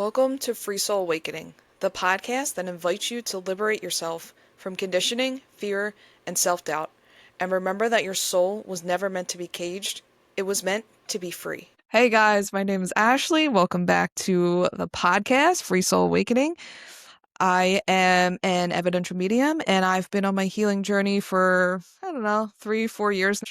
Welcome to Free Soul Awakening, the podcast that invites you to liberate yourself from conditioning, fear, and self-doubt. And remember that your soul was never meant to be caged, it was meant to be free. Hey guys, my name is Ashley. Welcome back to the podcast, Free Soul Awakening. I am an evidential medium, and I've been on my healing journey for, 3-4 years.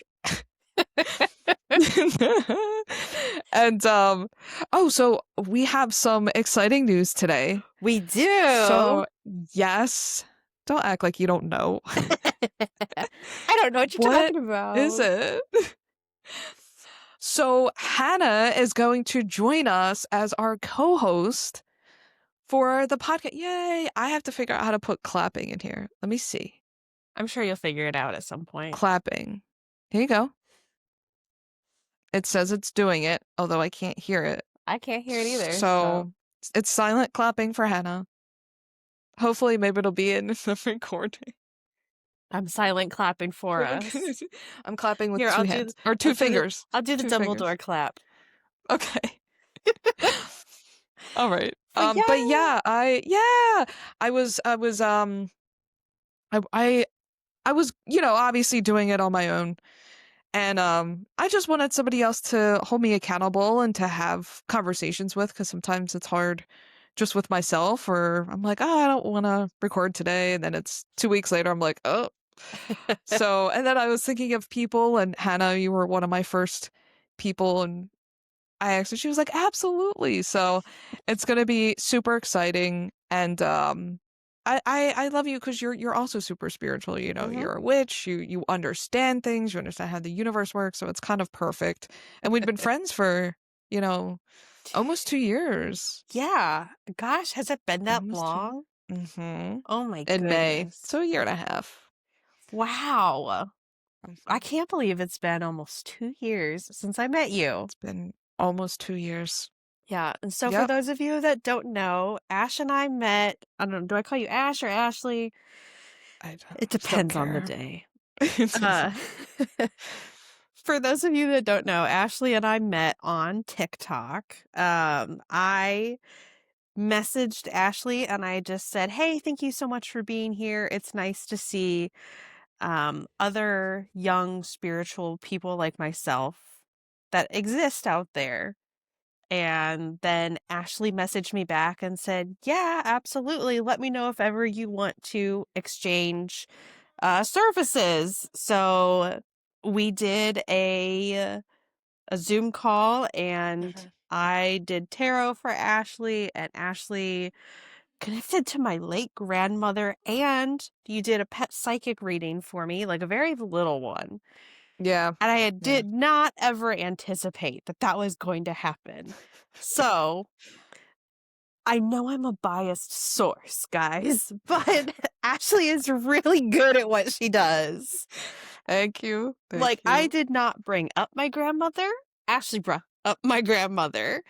And so we have some exciting news today. We do. So yes, don't act like you don't know. I don't know what you're talking about. Is it? So Hannah is going to join us as our co-host for the podcast. Yay! I have to figure out how to put clapping in here. Let me see. I'm sure you'll figure it out at some point. Clapping. Here you go. It says it's doing it, although I can't hear it. I can't hear it either. So it's silent clapping for Hannah. Hopefully, maybe it'll be in the recording. I'm silent clapping for us. I'm clapping with Here, two hands or two fingers. I'll do the Dumbledore clap. Okay. All right. But I was obviously doing it on my own. And I just wanted somebody else to hold me accountable and to have conversations with, because sometimes it's hard just with myself, or I'm like, oh, I don't want to record today. And then it's 2 weeks later, I'm like, oh. So, and then I was thinking of people, and Hannah, you were one of my first people, and she was like, absolutely. So it's going to be super exciting. And I love you because you're also super spiritual. You know, Mhm. You're a witch. You understand things. You understand how the universe works. So it's kind of perfect. And we've been friends for, almost 2 years. Yeah. Gosh, has it been that long? Mm-hmm. Oh my In goodness. May. So 1.5 years. Wow. Mhm. I can't believe it's been almost 2 years since I met you. It's been almost 2 years. Yeah. And so for Yep. those of you that don't know, Ash and I met, I don't know, do I call you Ash or Ashley? It depends on the day. For those of you that don't know, Ashley and I met on TikTok. I messaged Ashley and I just said, hey, thank you so much for being here. It's nice to see other young spiritual people like myself that exist out there. And then Ashley messaged me back and said, yeah, absolutely. Let me know if ever you want to exchange services. So we did a Zoom call, and I did tarot for Ashley, and Ashley connected to my late grandmother, and you did a pet psychic reading for me, like a very little one. Yeah. And I did not ever anticipate that was going to happen. So I know I'm a biased source, guys, but Ashley is really good at what she does. Thank you. Thank I you. did not bring up my grandmother. Ashley brought up my grandmother.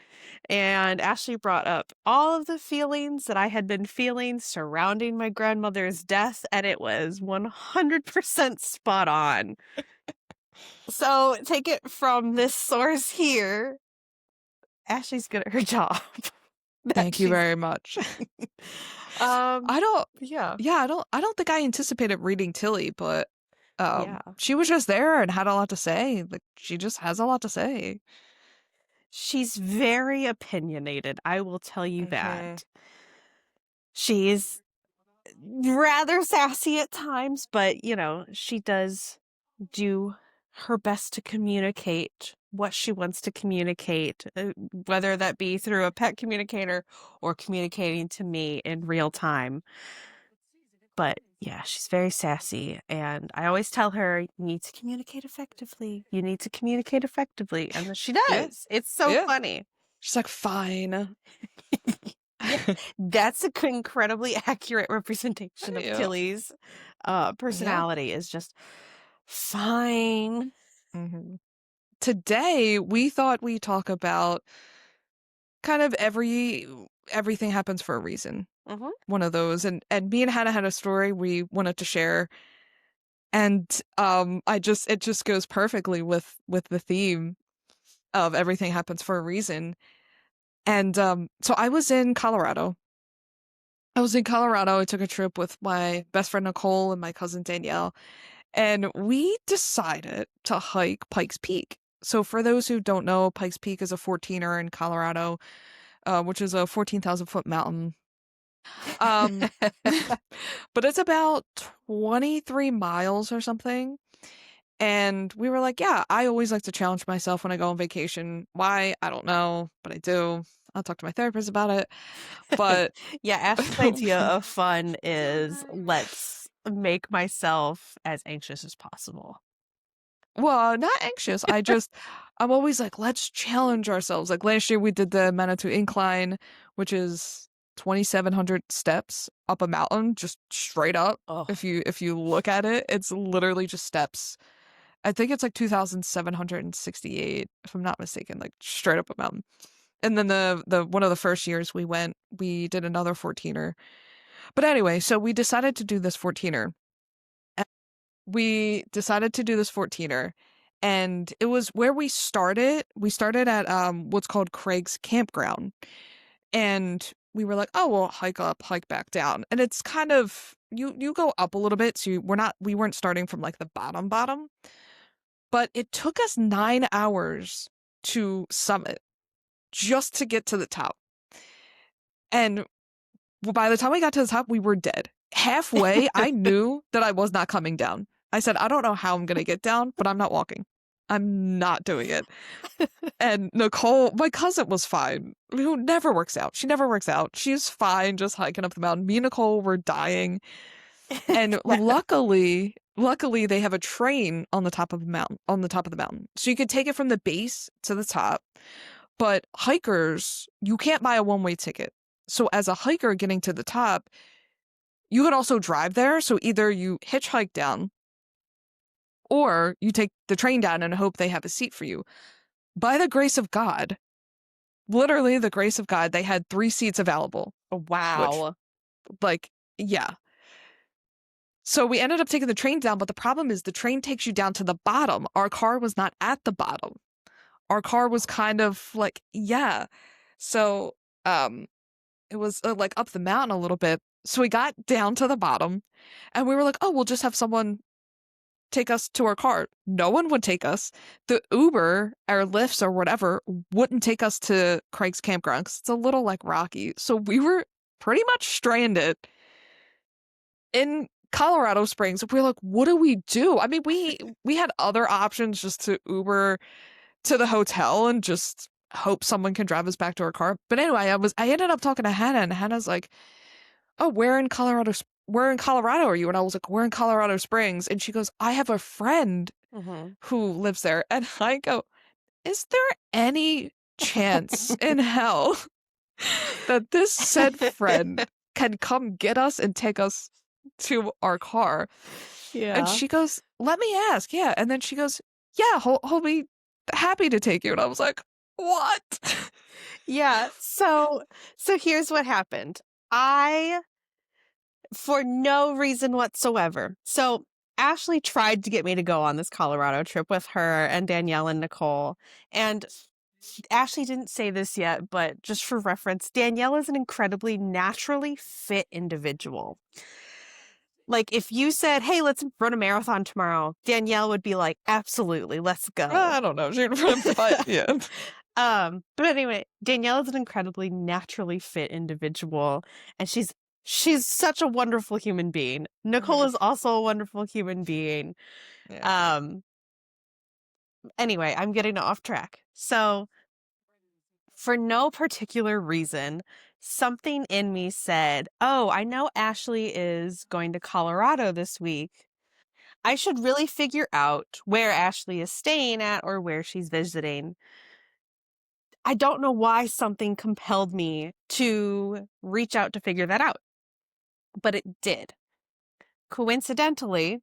And Ashley brought up all of the feelings that I had been feeling surrounding my grandmother's death, and it was 100% spot on. So take it from this source here. Ashley's good at her job. Thank you very much. I don't think I anticipated reading Tilly, but she was just there and had a lot to say. Like, she just has a lot to say. She's very opinionated, I will tell you that. She's rather sassy at times, but she does do her best to communicate what she wants to communicate, whether that be through a pet communicator or communicating to me in real time. But yeah, she's very sassy, and I always tell her, you need to communicate effectively. You need to communicate effectively. And she does. Yeah. It's so funny. She's like, fine. Yeah, that's an incredibly accurate representation of Tilly's personality, is just fine. Today, we thought we'd talk about kind of everything happens for a reason. One of those. And me and Hannah had a story we wanted to share. And it just goes perfectly with the theme of everything happens for a reason. And so I was in Colorado. I was in Colorado. I took a trip with my best friend Nicole and my cousin Danielle, and we decided to hike Pikes Peak. So for those who don't know, Pikes Peak is a 14er in Colorado, which is a 14,000-foot mountain. Um, but it's about 23 miles or something. And we were like, yeah, I always like to challenge myself when I go on vacation. Why? I don't know, but I do. I'll talk to my therapist about it. But Yeah, Ashley's idea of fun is let's make myself as anxious as possible. well, not anxious. I'm always like, let's challenge ourselves. Like last year we did the Manitou Incline, which is 2,700 steps up a mountain, just straight up. Oh, If you look at it, it's literally just steps. I think it's like 2,768, if I'm not mistaken, like straight up a mountain. And then the one of the first years we went, we did another 14er. But anyway, so we decided to do this 14er. We decided to do this 14er, and it was where we started. We started at what's called Craig's Campground, and we were like, oh, we'll hike up, hike back down, and it's kind of you go up a little bit. So we weren't starting from like the bottom, but it took us 9 hours to summit just to get to the top, and by the time we got to the top, we were dead. Halfway, I knew that I was not coming down. I said, I don't know how I'm going to get down, but I'm not walking. I'm not doing it. And Nicole, my cousin, was fine, who never works out. She never works out. She's fine just hiking up the mountain. Me and Nicole were dying. And yeah. luckily they have a train on the top of the mountain. So you could take it from the base to the top. But hikers, you can't buy a one-way ticket. So as a hiker getting to the top, you could also drive there. So either you hitchhike down or you take the train down and hope they have a seat for you. By the grace of God, literally the grace of God, they had 3 seats available, which, Wow. like, yeah. So we ended up taking the train down, but the problem is the train takes you down to the bottom. Our car was not at the bottom. Our car was kind of like, yeah. So, it was like up the mountain a little bit. So we got down to the bottom and we were like, oh, we'll just have someone take us to our car. No one would take us. The Uber or Lyfts or whatever wouldn't take us to Craig's campground because it's a little like rocky. So we were pretty much stranded in Colorado Springs. We were like, what do we do? I mean, we had other options just to Uber to the hotel and just hope someone can drive us back to our car. But anyway, I ended up talking to Hannah, and Hannah's like, oh, where in Colorado are you? And I was like, we're in Colorado Springs. And she goes, I have a friend Hmm. who lives there. And I go, is there any chance in hell that this said friend can come get us and take us to our car? And Yeah. she goes, let me ask. Yeah. And then she goes, yeah, he'll be happy to take you. And I was like, what? Yeah. So here's what happened. I for no reason whatsoever. So Ashley tried to get me to go on this Colorado trip with her and Danielle and Nicole. And Ashley didn't say this yet, but just for reference, Danielle is an incredibly naturally fit individual. Like if you said, "Hey, let's run a marathon tomorrow," Danielle would be like, "Absolutely, let's go." I don't know. But yeah. But anyway, Danielle is an incredibly naturally fit individual, and she's such a wonderful human being. Nicole Mhm. is also a wonderful human being. Yeah. Um, anyway, I'm getting off track. So, for no particular reason, something in me said, "Oh, I know Ashley is going to Colorado this week. I should really figure out where Ashley is staying at or where she's visiting." I don't know why something compelled me to reach out to figure that out, but it did. Coincidentally,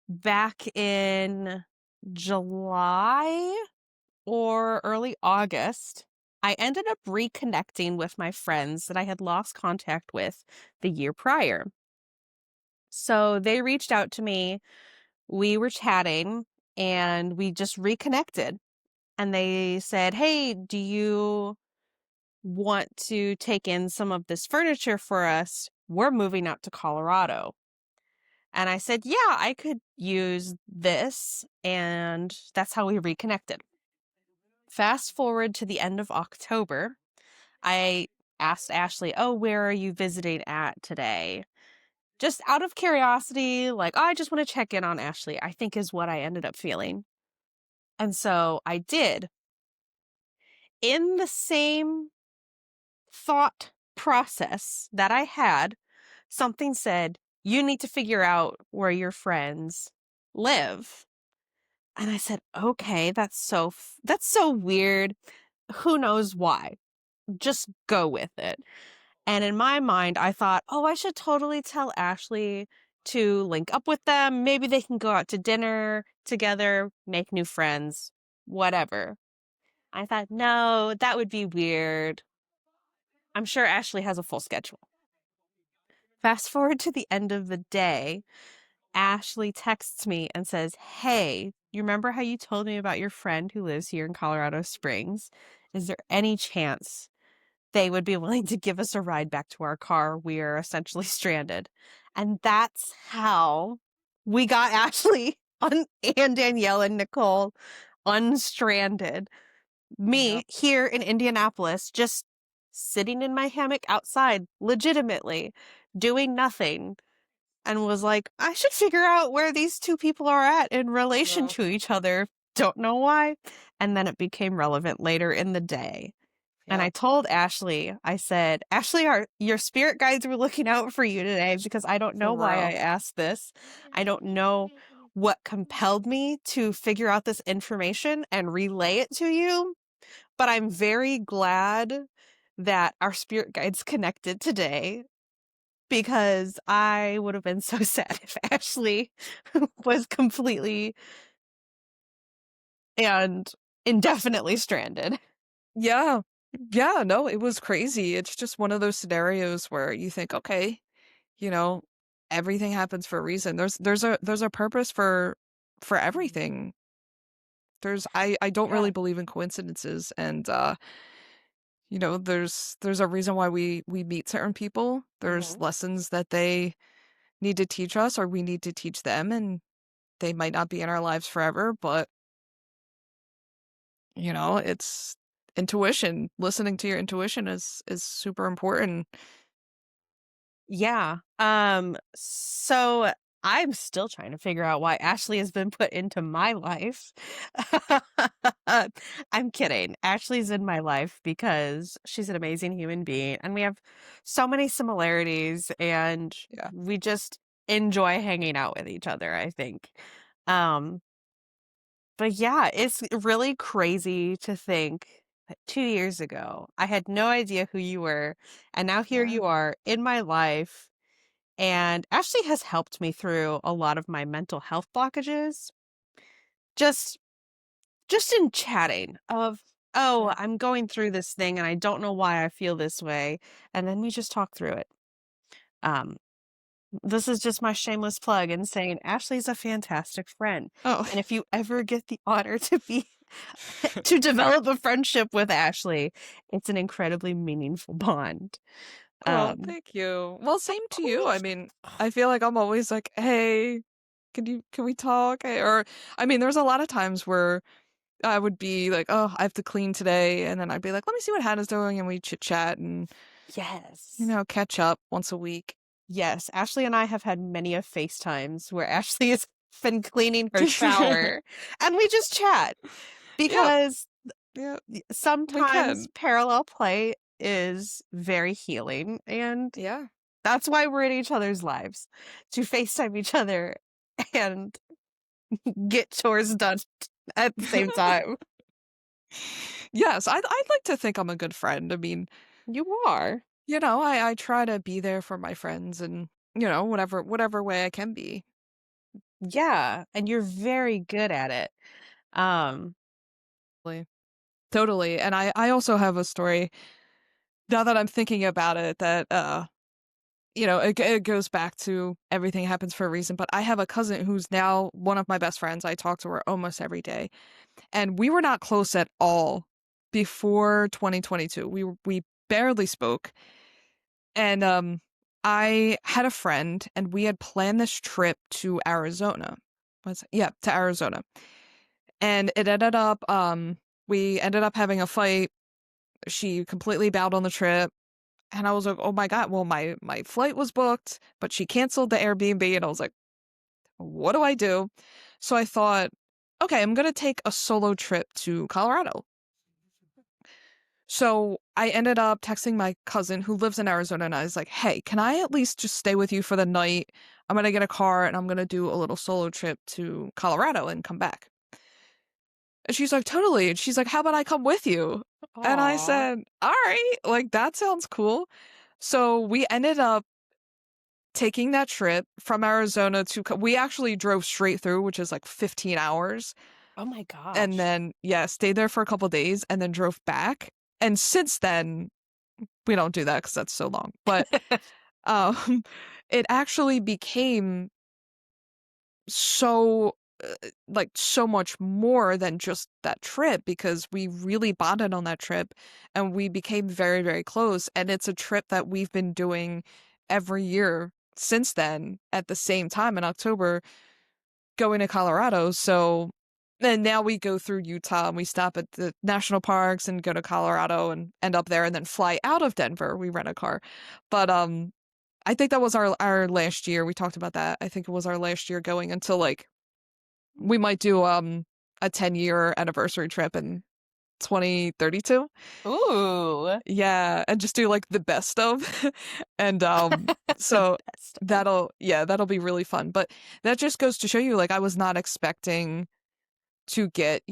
back in July or early August, I ended up reconnecting with my friends that I had lost contact with the year prior. So they reached out to me, we were chatting, and we just reconnected. And they said, "Hey, do you want to take in some of this furniture for us. We're moving out to Colorado. And I said, yeah, I could use this. And that's how we reconnected. Fast forward to the end of October, I asked Ashley, oh, where are you visiting at today? Just out of curiosity, like, oh, I just want to check in on Ashley, I think is what I ended up feeling. And so I did. In the same thought process that I had, something said, you need to figure out where your friends live. And I said, okay, that's so weird. Who knows why? Just go with it. And in my mind, I thought, oh, I should totally tell Ashley to link up with them. Maybe they can go out to dinner together, make new friends, whatever. I thought, no, that would be weird. I'm sure Ashley has a full schedule. Fast forward to the end of the day, Ashley texts me and says, hey, you remember how you told me about your friend who lives here in Colorado Springs? Is there any chance they would be willing to give us a ride back to our car? We are essentially stranded. And that's how we got Ashley and Danielle and Nicole unstranded. Me Yep. here in Indianapolis, just sitting in my hammock outside, legitimately doing nothing, and was like, I should figure out where these two people are at in relation Well, to each other. Don't know why. And then it became relevant later in the day. And I yep. told Ashley, I said, Ashley, your spirit guides were looking out for you today because I don't For know why I real. asked this. I don't know what compelled me to figure out this information and relay it to you, but I'm very glad that our spirit guides connected today because I would have been so sad if Ashley was completely and indefinitely stranded. Yeah. Yeah, no, it was crazy. It's just one of those scenarios where you think, okay, you know, everything happens for a reason. There's a purpose for everything. I don't Yeah. really believe in coincidences, and there's a reason why we meet certain people. There's Hmm. lessons that they need to teach us or we need to teach them, and they might not be in our lives forever, but it's intuition. Listening to your intuition is super important. Yeah. So I'm still trying to figure out why Ashley has been put into my life. I'm kidding. Ashley's in my life because she's an amazing human being and we have so many similarities and Yeah. we just enjoy hanging out with each other, I think. Um, but yeah, it's really crazy to think that 2 years ago, I had no idea who you were, and now here Yeah. you are in my life and Ashley has helped me through a lot of my mental health blockages. Just just in chatting of, "Oh, Yeah. I'm going through this thing and I don't know why I feel this way." And then we just talk through it. Um, this is just my shameless plug in saying Ashley's a fantastic friend. Oh. And if you ever get the honor to be to develop a friendship with Ashley, it's an incredibly meaningful bond. Oh, Um, thank you. Well, of same to you. I course. mean, I feel like I'm always like, "Hey, can we talk?" Or I mean, there's a lot of times where I would be like, "Oh, I have to clean today," and then I'd be like, "Let me see what Hannah's doing," and we chit chat and Yes. catch up once a week. Yes, Ashley and I have had many of FaceTimes where Ashley has been cleaning her shower and we just chat Yep. because Yeah, we sometimes can. parallel play is very healing and Yeah. that's why we're in each other's lives to FaceTime each other and get chores done at the same time. Yes, I'd like to think I'm a good friend. I mean, You are. I try to be there for my friends and, whatever way I can be. Yeah, and you're very good at it. Um, Totally. Totally. And I also have a story now that I'm thinking about it that it goes back to everything happens for a reason, but I have a cousin who's now one of my best friends. I talk to her almost every day, and we were not close at all before 2022. We barely spoke. And I had a friend and we had planned this trip to Arizona. Yeah, to Arizona. And it ended up we ended up having a fight. She completely bailed on the trip. And I was like, "Oh my God, well my flight was booked, but she canceled the Airbnb." And I was like, "What do I do?" So I thought, "Okay, I'm going to take a solo trip to Colorado." So I ended up texting my cousin who lives in Arizona and I was like, "Hey, can I at least just stay with you for the night? I'm gonna get a car and I'm gonna do a little solo trip to Colorado and come back." And she's like, "Totally." And she's like, "How about I come with you?" And I Aw. said, "All right, like that sounds cool." So we ended up taking that trip from Arizona to, we actually drove straight through, which is like 15 hours. Oh my And gosh. then, yeah, stayed there for a couple days and then drove back. And since then, we don't do that because that's so long. But um, it actually became so like so much more than just that trip because we really bonded on that trip and we became very, very close. And it's a trip that we've been doing every year since then at the same time in October, going to Colorado. So and now we go through Utah and we stop at the national parks and go to Colorado and end up there and then fly out of Denver. We rent a car. But I think that was our last year. We talked about that. I think it was our last year going until like we might do a 10-year anniversary trip in 2032. Ooh. Yeah, and just do like the best of. And The so best of. that'll be really fun. But that just goes to show you like I was not expecting to get,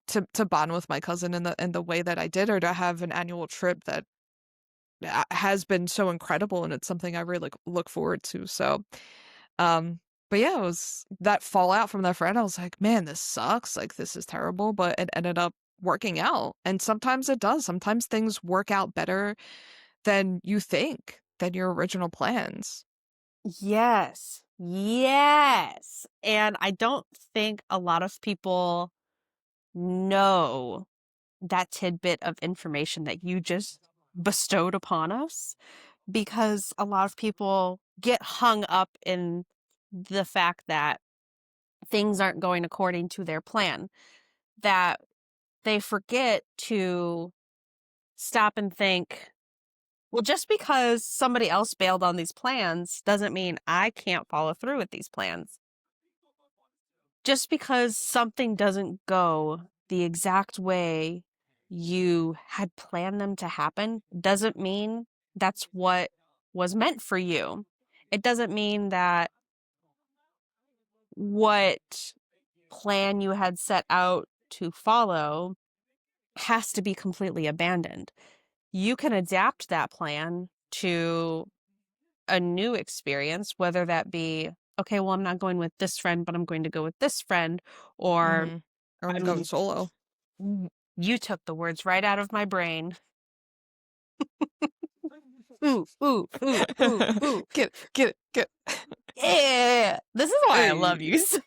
to bond with my cousin in the way that I did or to have an annual trip that has been so incredible and it's something I really look forward to. So, um, but yeah, it was that fallout from that friend. I was like, man, this sucks. Like, this is terrible, but it ended up working out. And sometimes it does. Sometimes things work out better than you think, than your original plans. Yes. Yes. And I don't think a lot of people know that tidbit of information that you just bestowed upon us because a lot of people get hung up in the fact that things aren't going according to their plan, that they forget to stop and think, well, just because somebody else bailed on these plans doesn't mean I can't follow through with these plans. Just because something doesn't go the exact way you had planned them to happen doesn't mean that's what was meant for you. It doesn't mean that what plan you had set out to follow has to be completely abandoned. You can adapt that plan to a new experience, whether that be, okay, well, I'm not going with this friend, but I'm going to go with this friend, or Mm-hmm. Or I'm going I'm solo. you took the words right out of my brain. Ooh, ooh, ooh, ooh, ooh. Get it, get Yeah. This is why I love it. you so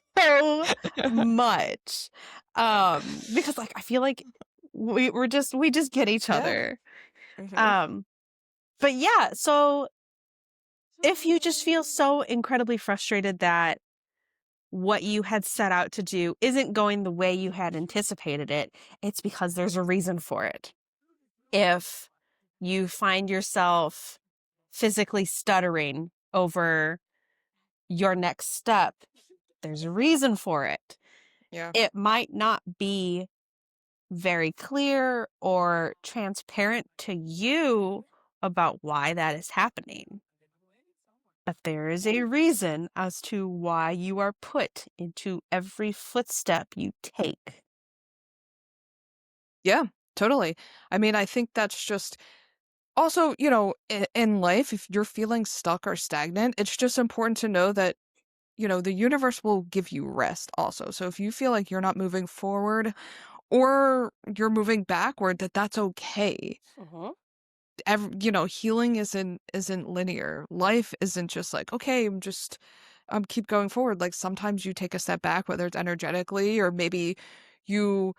much. Because like I feel like we just get each Yeah. other. Hmm. Um, but yeah, so if you just feel so incredibly frustrated that what you had set out to do isn't going the way you had anticipated it, it's because there's a reason for it. If you find yourself physically stuttering over your next step, there's a reason for it. Yeah. It might not be very clear or transparent to you about why that is happening. But there is a reason as to why you are put into every footstep you take. Yeah, totally. I mean, I think that's just also, in life, if you're feeling stuck or stagnant, it's just important to know that, the universe will give you rest also. So if you feel like you're not moving forward or you're moving backward, that's okay. Mhm. Healing isn't linear. Life isn't just like, okay, I'm keep going forward. Like sometimes you take a step back, whether it's energetically or maybe you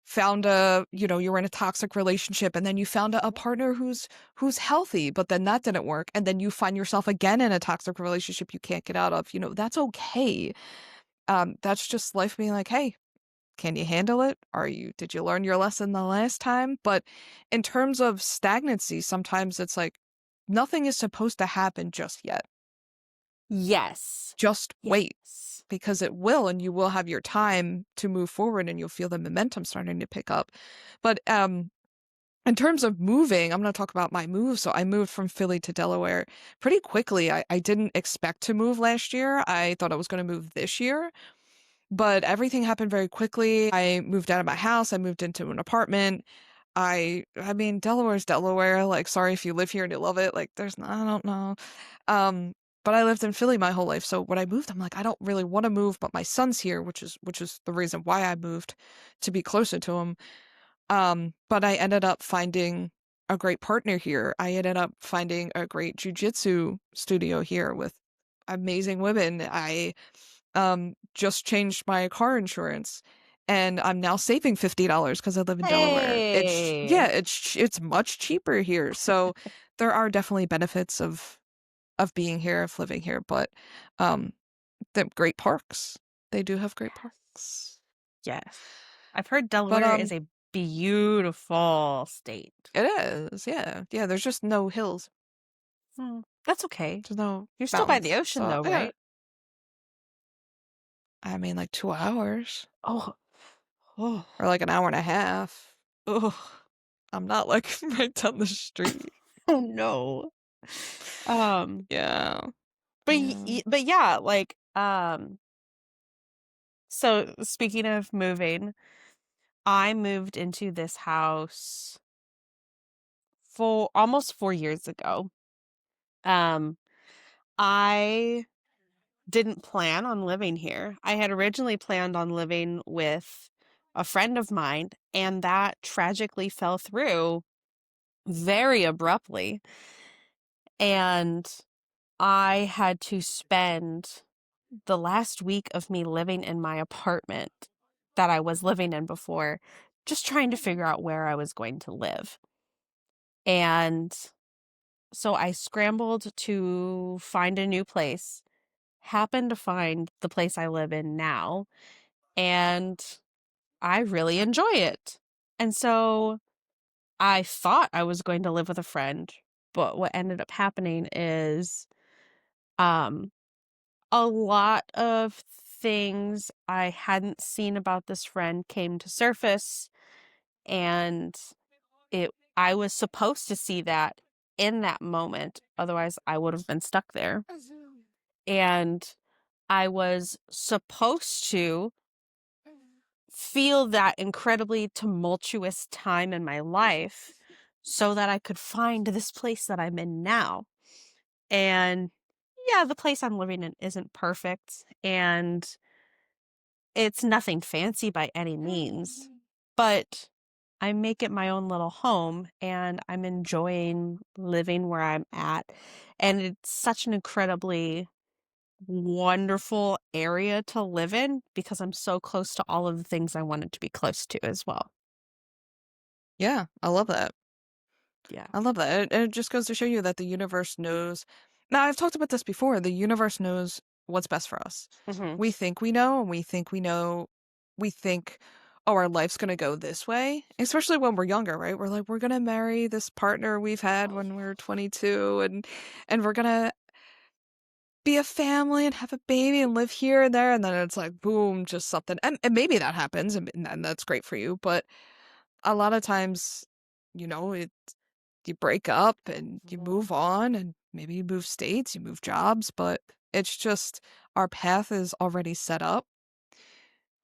found you were in a toxic relationship and then you found a partner who's healthy, but then that didn't work. And then you find yourself again in a toxic relationship you can't get out of. That's okay. That's just life being like, hey, can you handle it? Did you learn your lesson the last time? But in terms of stagnancy, sometimes it's like nothing is supposed to happen just yet. Yes. Just wait Yes. because it will, and you will have your time to move forward and you'll feel the momentum starting to pick up. But in terms of moving, I'm going to talk about my move. So I moved from Philly to Delaware pretty quickly. I didn't expect to move last year. I thought I was going to move this year, but everything happened very quickly. I moved out of my house. I moved into an apartment. I mean, Delaware's Delaware. Like, sorry if you live here and you love it. Like, I don't know. Um, but I lived in Philly my whole life. So when I moved, I'm like, I don't really want to move, but my son's here, which is the reason why I moved to be closer to him. But I ended up finding a great partner here. I ended up finding a great jujitsu studio here with amazing women. I just changed my car insurance and I'm now saving $50 because I live in Delaware. Yeah, Hey. it's much cheaper here. So there are definitely benefits of being here, of living here, but um the great parks. They do have great Yes. parks. Yes. I've heard But Delaware is a beautiful state. it is. Yeah. Yeah, there's just no hills. That's okay. There's no You're still by the mountains. ocean So, though, yeah. right? I mean like 2 hours Oh. Oh. or like an hour and a half. Oh. I'm not like right down the street. Oh no. Um, Yeah. but Yeah. but yeah, like so speaking of moving, I moved into this house for almost 4 years ago. Um, I didn't plan on living here. I had originally planned on living with a friend of mine, and that tragically fell through very abruptly. And I had to spend the last week of me living in my apartment that I was living in before, just trying to figure out where I was going to live. And so I scrambled to find a new place, happened to find the place I live in now, and I really enjoy it. And so I thought I was going to live with a friend, but what ended up happening is um a lot of things I hadn't seen about this friend came to surface, and I was supposed to see that in that moment, otherwise I would have been stuck there. And I was supposed to feel that incredibly tumultuous time in my life so that I could find this place that I'm in now. And yeah, the place I'm living in isn't perfect and it's nothing fancy by any means, but I make it my own little home and I'm enjoying living where I'm at. And it's such an incredibly wonderful area to live in because I'm so close to all of the things I wanted to be close to as well. Yeah, I love that. Yeah. I love that. It just goes to show you that the universe knows. Now, I've talked about this before. The universe knows what's best for us. Mhm. We think we know, and we think we know. We think, oh, our life's going to go this way, especially when we're younger, right? We're like, we're going to marry this partner we've had when we were 22, and we're going to be a family and have a baby and live here and there. And then it's like, boom, just something. And maybe that happens, and that's great for you. But a lot of times, it you break up and you Mhm. move on and maybe you move states, you move jobs, but it's just our path is already set up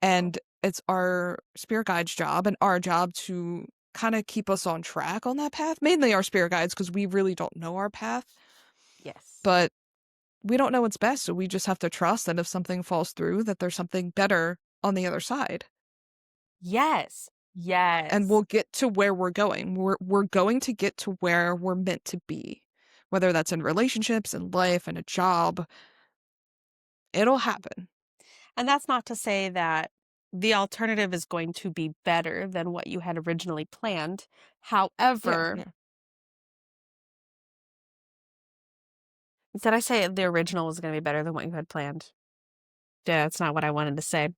and it's our spirit guide's job and our job to kind of keep us on track on that path. Mainly our spirit guides because we really don't know our path, Yes. but we don't know what's best, so we just have to trust that if something falls through that there's something better on the other side. Yes. And Yes. we'll get to where we're going. We're going to get to where we're meant to be. Whether that's in relationships, in life, in a job, it'll happen. And that's not to say that the alternative is going to be better than what you had originally planned. Yeah, However, yeah. did I say the original was going to be better than what you had planned? Yeah, that's not what I wanted to say.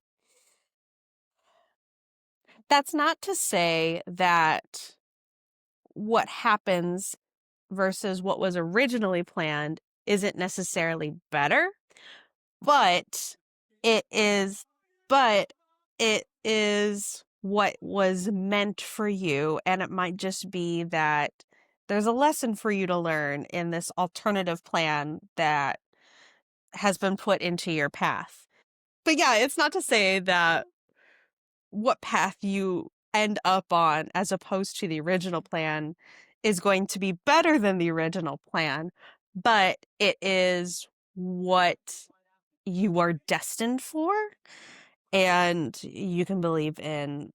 That's not to say that what happens versus what was originally planned isn't necessarily better, but it is but it is what was meant for you, and it might just be that there's a lesson for you to learn in this alternative plan that has been put into your path. But yeah, it's not to say that what path you end up on as opposed to the original plan is going to be better than the original plan, but it is what you are destined for, and you can believe in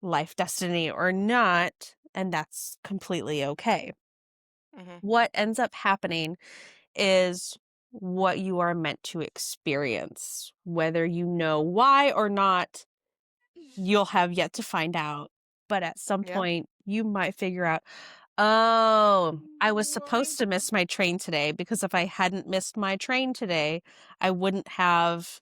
life destiny or not, and that's completely okay. Hmm. What ends up happening is what you are meant to experience. Whether you know why or not, you'll have yet to find out. But at some Yeah. point, you might figure out, oh, I was supposed to miss my train today because if I hadn't missed my train today, I wouldn't have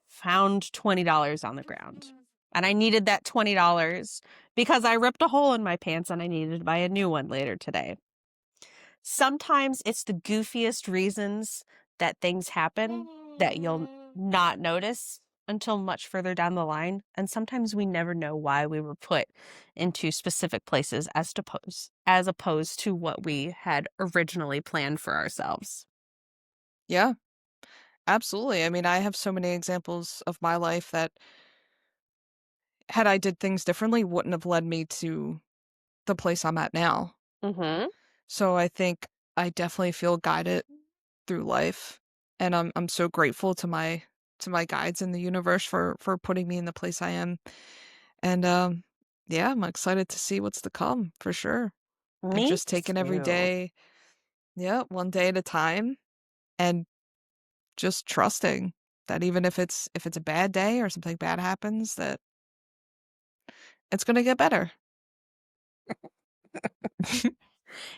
found $20 on the ground. And I needed that $20 because I ripped a hole in my pants and I needed to buy a new one later today. Sometimes it's the goofiest reasons that things happen that you'll not notice until much further down the line. And sometimes we never know why we were put into specific places as opposed to what we had originally planned for ourselves. Yeah, absolutely. I mean, I have so many examples of my life that had I did things differently wouldn't have led me to the place I'm at now. Mm-hmm. So I think I definitely feel guided through life, and I'm so grateful to my guides in the universe for putting me in the place I am. And yeah, I'm excited to see what's to come for sure. And Me just taking every too. day, yeah, one day at a time, and just trusting that even if it's a bad day or something bad happens, that it's gonna get better.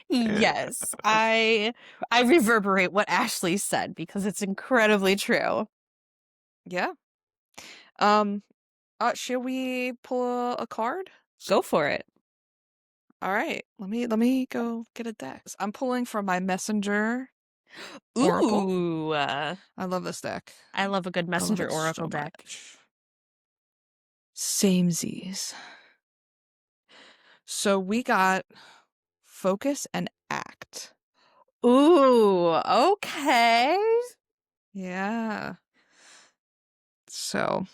Yes, I reverberate what Ashley said because it's incredibly true. Yeah. Um, should we pull a card? Go for it. All right. Let me go get a deck. I'm pulling from my messenger oracle. Ooh, I love this deck. I love a good I love messenger it so oracle deck. much. Samesies. So we got focus and act. Ooh, okay. Yeah. So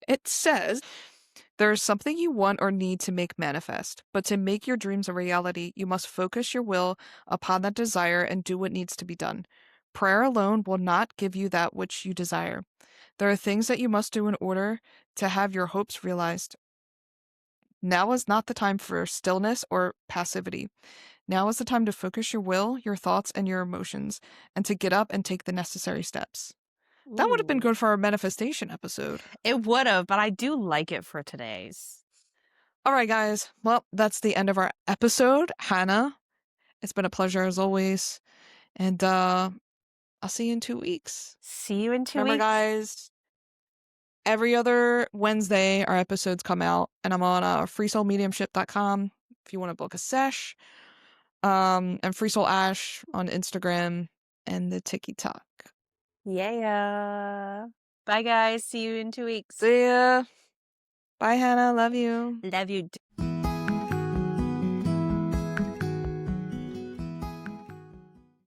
it says there is something you want or need to make manifest, but to make your dreams a reality, you must focus your will upon that desire and do what needs to be done. Prayer alone will not give you that which you desire. There are things that you must do in order to have your hopes realized. Now is not the time for stillness or passivity. Now is the time to focus your will, your thoughts, and your emotions, and to get up and take the necessary steps. That would have been Ooh. good for our manifestation episode. It would have, but I do like it for today's. All right, guys. Well, that's the end of our episode. Hannah, it's been a pleasure as always. And I'll see you in 2 weeks. See you in 2 Remember, weeks. guys, every other Wednesday our episodes come out, and I'm on freesoulmediumship.com if you want to book a sesh. And Free Soul Ash on Instagram and the TikTok. Yeah. Bye, guys. See you in 2 weeks. See ya. Bye, Hannah. Love you. Love you.